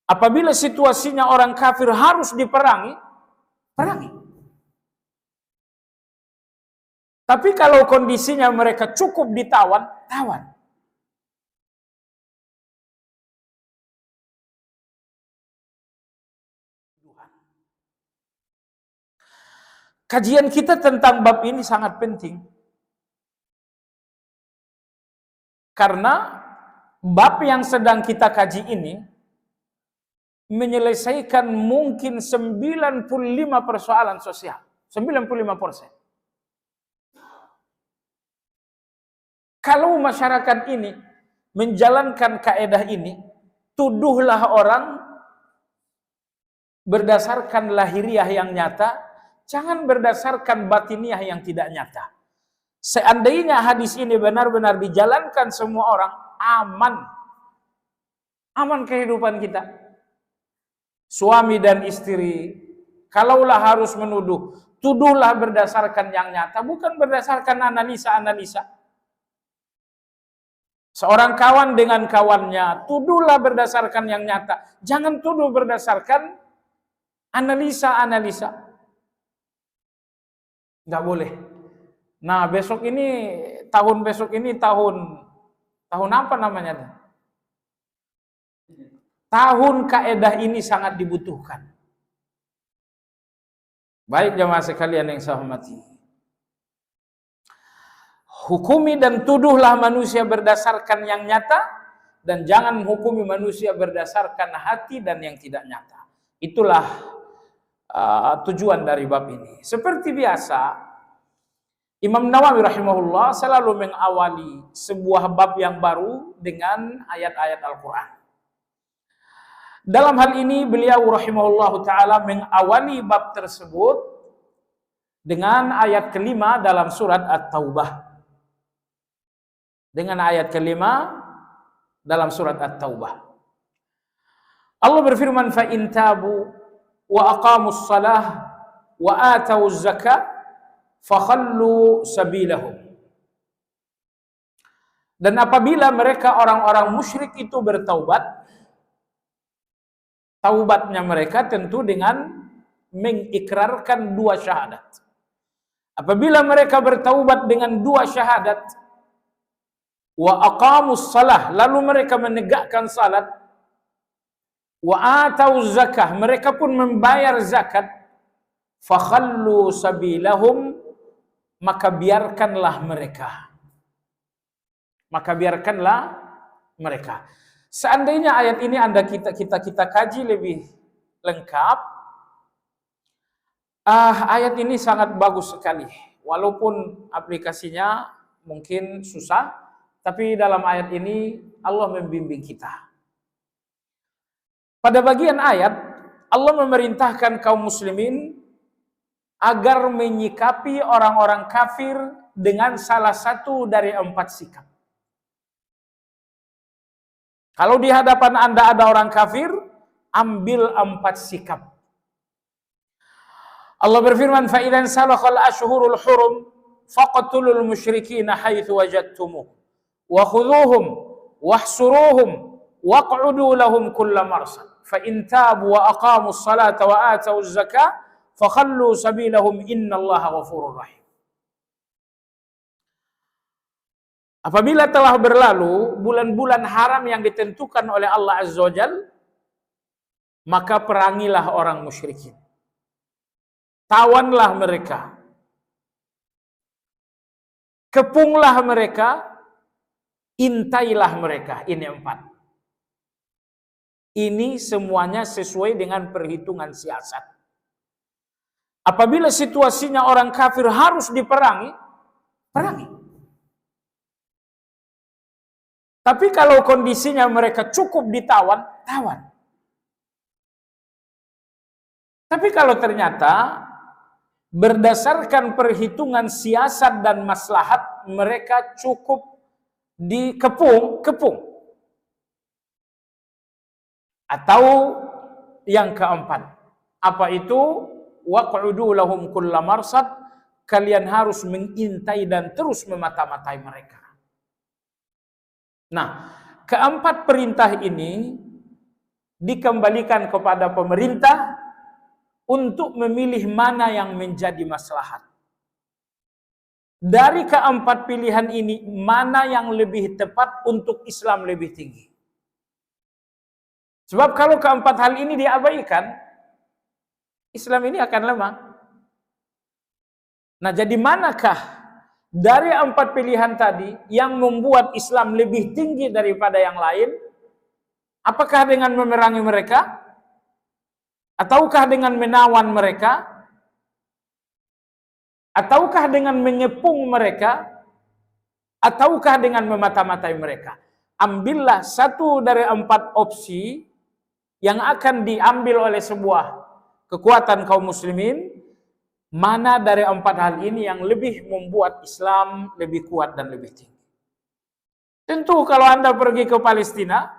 Apabila situasinya orang kafir harus diperangi, perangi. Tapi kalau kondisinya mereka cukup ditawan, tawan. Kajian kita tentang bab ini sangat penting. Karena bab yang sedang kita kaji ini menyelesaikan mungkin 95 persoalan sosial. 95%. Kalau masyarakat ini menjalankan kaedah ini, tuduhlah orang berdasarkan lahiriah yang nyata, jangan berdasarkan batiniah yang tidak nyata. Seandainya hadis ini benar-benar dijalankan semua orang, aman. Aman kehidupan kita. Suami dan istri, kalaulah harus menuduh, tuduhlah berdasarkan yang nyata, bukan berdasarkan analisa-analisa. Seorang kawan dengan kawannya, tuduhlah berdasarkan yang nyata. Jangan tuduh berdasarkan analisa-analisa. Nggak boleh. Nah, tahun besok ini tahun apa namanya? Tahun kaedah ini sangat dibutuhkan. Baik jemaah sekalian yang saya hormati. Hukumi dan tuduhlah manusia berdasarkan yang nyata, dan jangan menghukumi manusia berdasarkan hati dan yang tidak nyata. Itulah tujuan dari bab ini. Seperti biasa, Imam Nawawi rahimahullah selalu mengawali sebuah bab yang baru dengan ayat-ayat Al-Quran. Dalam hal ini beliau rahimahullah ta'ala mengawali bab tersebut dengan ayat kelima dalam surat At-Taubah. Dengan ayat kelima dalam surat At-Taubah. Allah berfirman, fa in tabu wa aqamus salah wa atawuz zakah fakhallu sabilahum. Dan apabila mereka orang-orang musyrik itu bertaubat, taubatnya mereka tentu dengan mengikrarkan dua syahadat. Apabila mereka bertaubat dengan dua syahadat, wa aqamus salah, lalu mereka menegakkan salat, wa atawuz zakah, mereka pun membayar zakat, fakhallu sabilahum, maka biarkanlah mereka. Seandainya ayat ini kita kaji lebih lengkap, ayat ini sangat bagus sekali. Walaupun aplikasinya mungkin susah, tapi dalam ayat ini Allah membimbing kita. Pada bagian ayat, Allah memerintahkan kaum muslimin agar menyikapi orang-orang kafir dengan salah satu dari 4 sikap. Kalau di hadapan Anda ada orang kafir, ambil 4 sikap. Allah berfirman, fa idzan salakhal ashhurul hurum faqtulul musyrikina haitsu wajadtumuh wa khudhuhum wahsuruhum waq'udu lahum kulla marsad fa in tabu wa aqamus salata wa atawuz zakah fakhallu sabilahum innallaha ghafurur rahim. Apabila telah berlalu bulan-bulan haram yang ditentukan oleh Allah Azza wa Jalla, maka perangilah orang musyrikin. Tawanlah mereka. Kepunglah mereka, intailah mereka. Ini 4. Ini semuanya sesuai dengan perhitungan siasat. Apabila situasinya orang kafir harus diperangi, perangi. Tapi kalau kondisinya mereka cukup ditawan, tawan. Tapi kalau ternyata berdasarkan perhitungan siasat dan maslahat, mereka cukup dikepung. Atau yang keempat, apa itu? Waq'udu lahum kulla marsad, kalian harus mengintai dan terus memata-matai mereka. Nah, keempat perintah ini dikembalikan kepada pemerintah untuk memilih mana yang menjadi maslahat. Dari keempat pilihan ini, mana yang lebih tepat untuk Islam lebih tinggi? Sebab kalau keempat hal ini diabaikan, Islam ini akan lemah. Nah, jadi manakah dari empat pilihan tadi yang membuat Islam lebih tinggi daripada yang lain? Apakah dengan memerangi mereka? Ataukah dengan menawan mereka? Ataukah dengan mengepung mereka? Ataukah dengan memata-matai mereka? Ambillah satu dari empat opsi yang akan diambil oleh sebuah kekuatan kaum muslimin. Mana dari empat hal ini yang lebih membuat Islam lebih kuat dan lebih tinggi? Tentu kalau Anda pergi ke Palestina,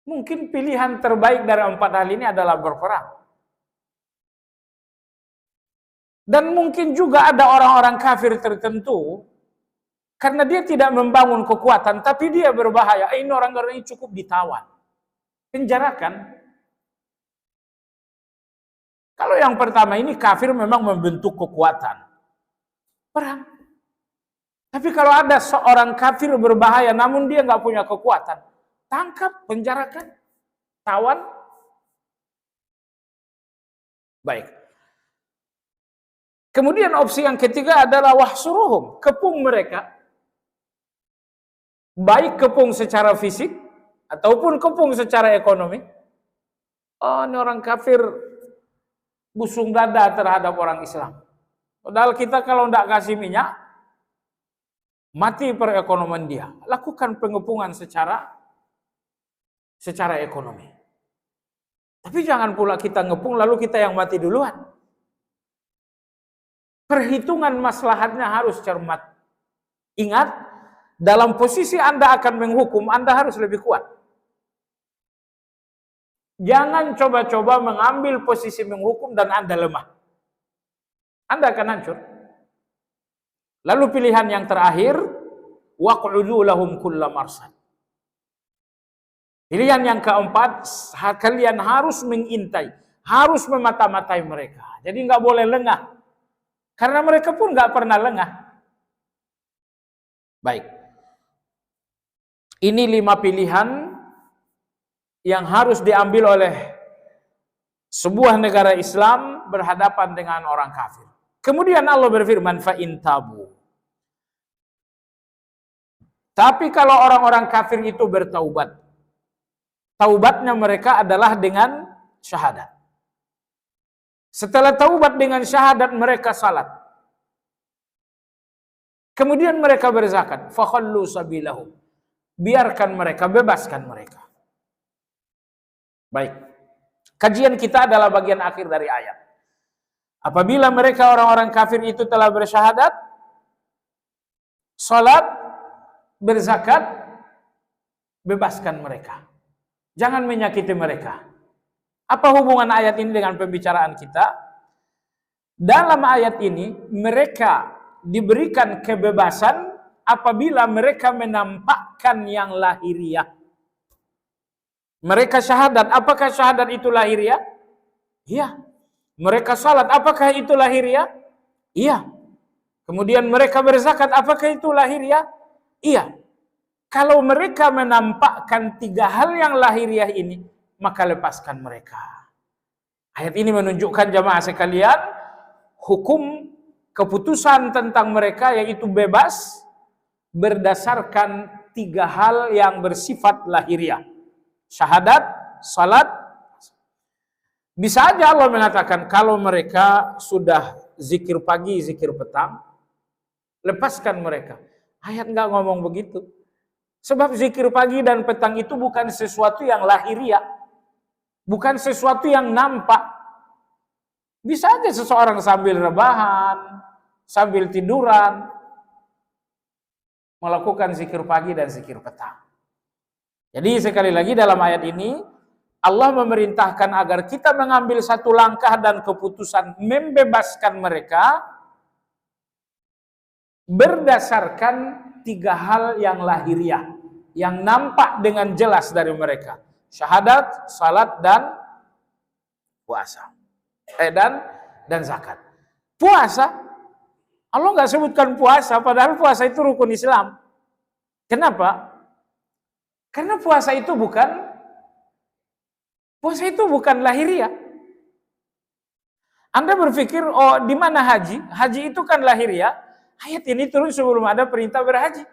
mungkin pilihan terbaik dari empat hal ini adalah berperang. Dan mungkin juga ada orang-orang kafir tertentu, karena dia tidak membangun kekuatan, tapi dia berbahaya. Ini orang-orang ini cukup ditawan, penjarakan. Kalau yang pertama ini kafir memang membentuk kekuatan, perang. Tapi kalau ada seorang kafir berbahaya, namun dia nggak punya kekuatan, tangkap, penjarakan, tawan. Baik. Kemudian opsi yang ketiga adalah wahsuruhum, kepung mereka. Baik kepung secara fisik ataupun kepung secara ekonomi. Oh, ini orang kafir busung dada terhadap orang Islam. Padahal kita kalau tidak kasih minyak, mati perekonomian dia. Lakukan pengepungan secara ekonomi. Tapi jangan pula kita ngepung lalu kita yang mati duluan. Perhitungan maslahatnya harus cermat. Ingat, dalam posisi Anda akan menghukum, Anda harus lebih kuat. Jangan coba-coba mengambil posisi menghukum dan Anda lemah. Anda akan hancur. Lalu pilihan yang terakhir, waq'udu lahum kulla marsad. Pilihan yang keempat, kalian harus mengintai, harus memata-matai mereka. Jadi nggak boleh lengah. Karena mereka pun nggak pernah lengah. Baik. Ini 5 pilihan yang harus diambil oleh sebuah negara Islam berhadapan dengan orang kafir. Kemudian Allah berfirman, fa in tabu. Tapi kalau orang-orang kafir itu bertaubat, taubatnya mereka adalah dengan syahadat. Setelah taubat dengan syahadat, mereka salat. Kemudian mereka berzakat. Fakhallu sabilahum. Biarkan mereka, bebaskan mereka. Baik. Kajian kita adalah bagian akhir dari ayat. Apabila mereka orang-orang kafir itu telah bersyahadat, salat, berzakat, bebaskan mereka. Jangan menyakiti mereka. Apa hubungan ayat ini dengan pembicaraan kita? Dalam ayat ini, mereka diberikan kebebasan apabila mereka menampakkan yang lahiriah. Mereka syahadat, apakah syahadat itu lahiriah? Iya. Mereka salat, apakah itu lahiriah? Iya. Kemudian mereka berzakat, apakah itu lahiriah? Iya. Kalau mereka menampakkan 3 hal yang lahiriah ini, maka lepaskan mereka. Ayat ini menunjukkan jamaah sekalian, hukum keputusan tentang mereka yaitu bebas berdasarkan 3 hal yang bersifat lahiriah. Syahadat, salat. Bisa aja Allah mengatakan kalau mereka sudah zikir pagi, zikir petang, lepaskan mereka. Ayat nggak ngomong begitu. Sebab zikir pagi dan petang itu bukan sesuatu yang lahiriah. Bukan sesuatu yang nampak. Bisa aja seseorang sambil rebahan, sambil tiduran, melakukan zikir pagi dan zikir petang. Jadi sekali lagi dalam ayat ini, Allah memerintahkan agar kita mengambil satu langkah dan keputusan membebaskan mereka berdasarkan 3 hal yang lahiriah, yang nampak dengan jelas dari mereka. Syahadat, salat, dan puasa. Dan zakat. Puasa, Allah nggak sebutkan puasa, padahal puasa itu rukun Islam. Kenapa? Karena puasa itu bukan lahiriah. Anda berpikir, oh di mana haji? Haji itu kan lahiriah. Ayat ini turun sebelum ada perintah berhaji.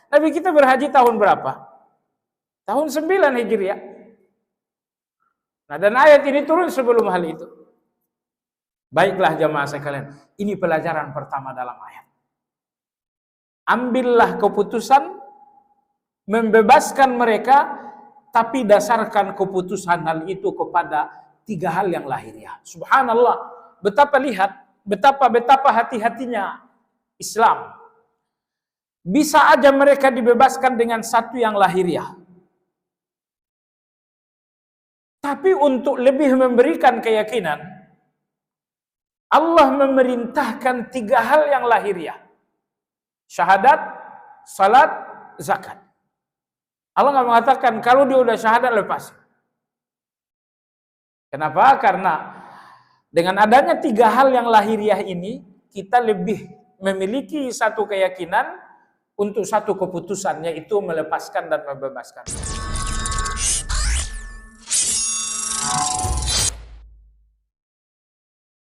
Nabi kita berhaji tahun berapa? Tahun 9 Hijriah. Nah, dan ayat ini turun sebelum hal itu. Baiklah jamaah sekalian, ini pelajaran pertama dalam ayat. Ambillah keputusan membebaskan mereka, tapi dasarkan keputusan hal itu kepada 3 hal yang lahiriah. Subhanallah, betapa hati-hatinya Islam. Bisa aja mereka dibebaskan dengan satu yang lahiriah. Tapi untuk lebih memberikan keyakinan, Allah memerintahkan 3 hal yang lahiriah. Syahadat, salat, zakat. Allah nggak mengatakan kalau dia udah syahadat lepas. Kenapa? Karena dengan adanya 3 hal yang lahiriah ini, kita lebih memiliki satu keyakinan untuk satu keputusan, yaitu melepaskan dan membebaskan.